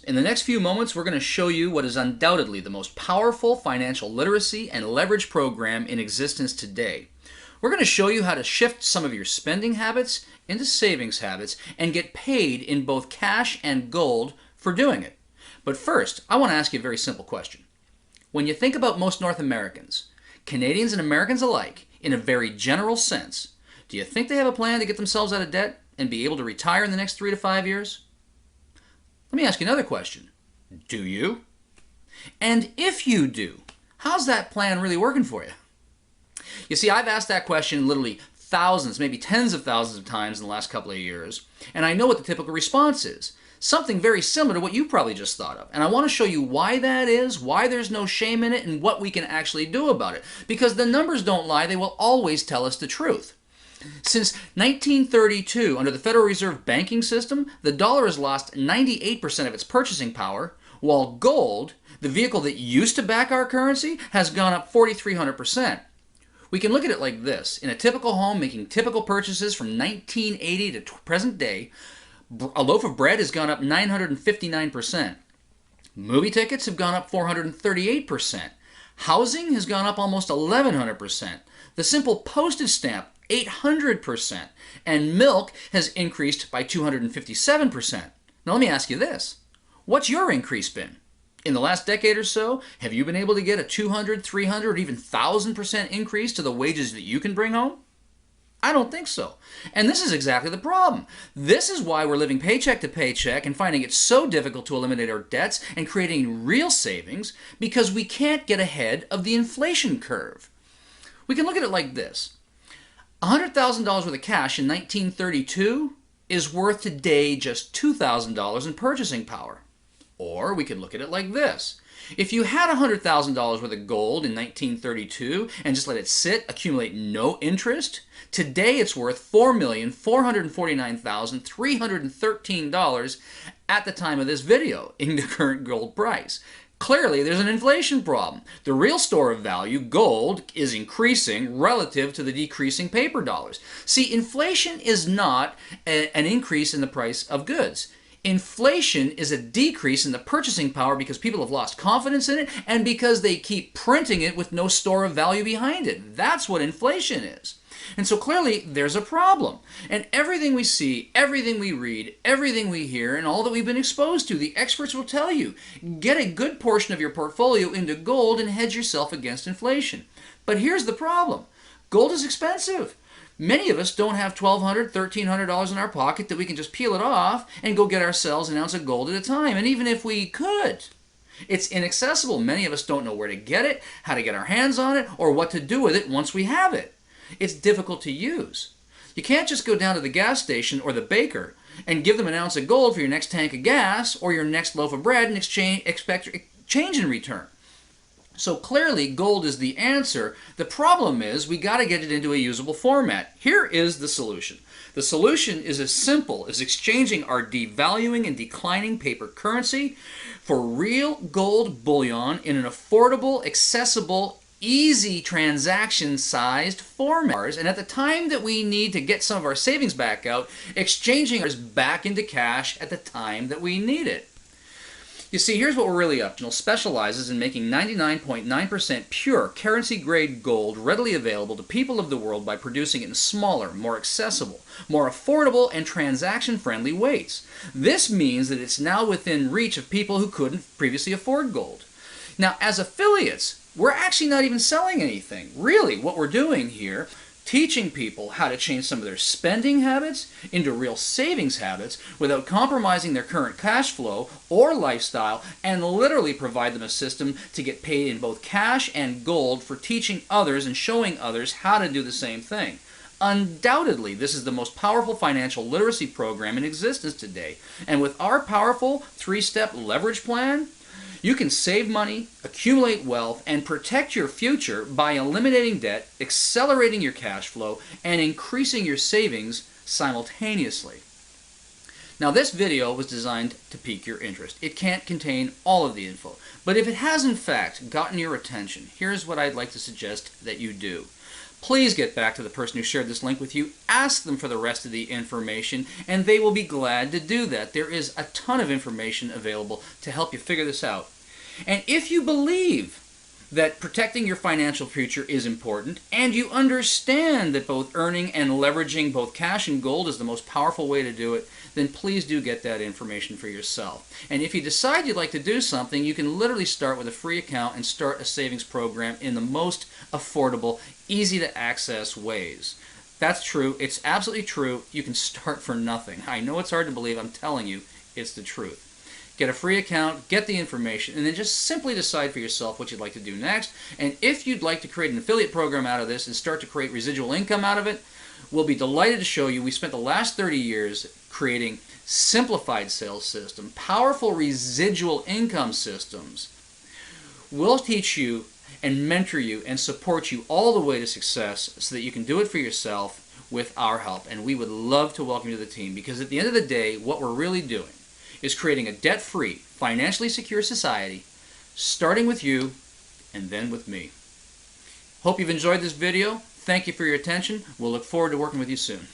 In the next few moments, we're going to show you what is undoubtedly the most powerful financial literacy and leverage program in existence today. We're going to show you how to shift some of your spending habits into savings habits and get paid in both cash and gold for doing it. But first, I want to ask you a very simple question. When you think about most North Americans, Canadians and Americans alike, in a very general sense, do you think they have a plan to get themselves out of debt and be able to retire in the next 3 to 5 years? Let me ask you another question. Do you? And if you do, how's that plan really working for you? You see, I've asked that question literally thousands, maybe tens of thousands of times in the last couple of years, and I know what the typical response is. Something very similar to what you probably just thought of. And I want to show you why that is, why there's no shame in it, and what we can actually do about it. Because the numbers don't lie, they will always tell us the truth. Since 1932, under the Federal Reserve banking system, the dollar has lost 98% of its purchasing power, while gold, the vehicle that used to back our currency, has gone up 4,300%. We can look at it like this. In a typical home making typical purchases from 1980 to present day, a loaf of bread has gone up 959%. Movie tickets have gone up 438%. Housing has gone up almost 1,100%. The simple postage stamp 800%, and milk has increased by 257%. Now let me ask you this. What's your increase been? In the last decade or so, have you been able to get a 200, 300, or even 1,000% increase to the wages that you can bring home? I don't think so. And this is exactly the problem. This is why we're living paycheck to paycheck and finding it so difficult to eliminate our debts and creating real savings because we can't get ahead of the inflation curve. We can look at it like this. $100,000 worth of cash in 1932 is worth today just $2,000 in purchasing power. Or we could look at it like this. If you had $100,000 worth of gold in 1932 and just let it sit, accumulate no interest, today it's worth $4,449,313 at the time of this video in the current gold price. Clearly, there's an inflation problem. The real store of value, gold, is increasing relative to the decreasing paper dollars. See, inflation is not an increase in the price of goods. Inflation is a decrease in the purchasing power because people have lost confidence in it and because they keep printing it with no store of value behind it. That's what inflation is. And so clearly there's a problem. And everything we see, everything we read, everything we hear, and all that we've been exposed to, the experts will tell you, get a good portion of your portfolio into gold and hedge yourself against inflation. But here's the problem. Gold is expensive. Many of us don't have $1,200, $1,300 in our pocket that we can just peel it off and go get ourselves an ounce of gold at a time. And even if we could, it's inaccessible. Many of us don't know where to get it, how to get our hands on it, or what to do with it once we have it. It's difficult to use. You can't just go down to the gas station or the baker and give them an ounce of gold for your next tank of gas or your next loaf of bread and expect change in return. So clearly gold is the answer. The problem is we got to get it into a usable format. Here is the solution. The solution is as simple as exchanging our devaluing and declining paper currency for real gold bullion in an affordable, accessible, easy transaction-sized format. And at the time that we need to get some of our savings back out, exchanging ours back into cash at the time that we need it. You see, here's what we're really up to. It specializes in making 99.9% pure currency-grade gold readily available to people of the world by producing it in smaller, more accessible, more affordable, and transaction-friendly weights. This means that it's now within reach of people who couldn't previously afford gold. Now, as affiliates, we're actually not even selling anything. Really, what we're doing here, teaching people how to change some of their spending habits into real savings habits without compromising their current cash flow or lifestyle, and literally provide them a system to get paid in both cash and gold for teaching others and showing others how to do the same thing. Undoubtedly, this is the most powerful financial literacy program in existence today. And with our powerful 3-step leverage plan, you can save money, accumulate wealth, and protect your future by eliminating debt, accelerating your cash flow, and increasing your savings simultaneously. Now, this video was designed to pique your interest. It can't contain all of the info, but if it has in fact gotten your attention, here's what I'd like to suggest that you do. please get back to the person who shared this link with you, ask them for the rest of the information, and they will be glad to do that. There is a ton of information available to help you figure this out. And if you believe that protecting your financial future is important, and you understand that both earning and leveraging both cash and gold is the most powerful way to do it, then please do get that information for yourself. And if you decide you'd like to do something, you can literally start with a free account and start a savings program in the most affordable, easy to access ways. That's true. It's absolutely true. You can start for nothing. I know it's hard to believe. I'm telling you, it's the truth. Get a free account, get the information, and then just simply decide for yourself what you'd like to do next. And if you'd like to create an affiliate program out of this and start to create residual income out of it, we'll be delighted to show you. We spent the last 30 years creating simplified sales system, powerful residual income systems. We'll teach you and mentor you and support you all the way to success so that you can do it for yourself with our help. And we would love to welcome you to the team, because at the end of the day, what we're really doing is creating a debt-free, financially secure society, starting with you and then with me. Hope you've enjoyed this video. Thank you for your attention. We'll look forward to working with you soon.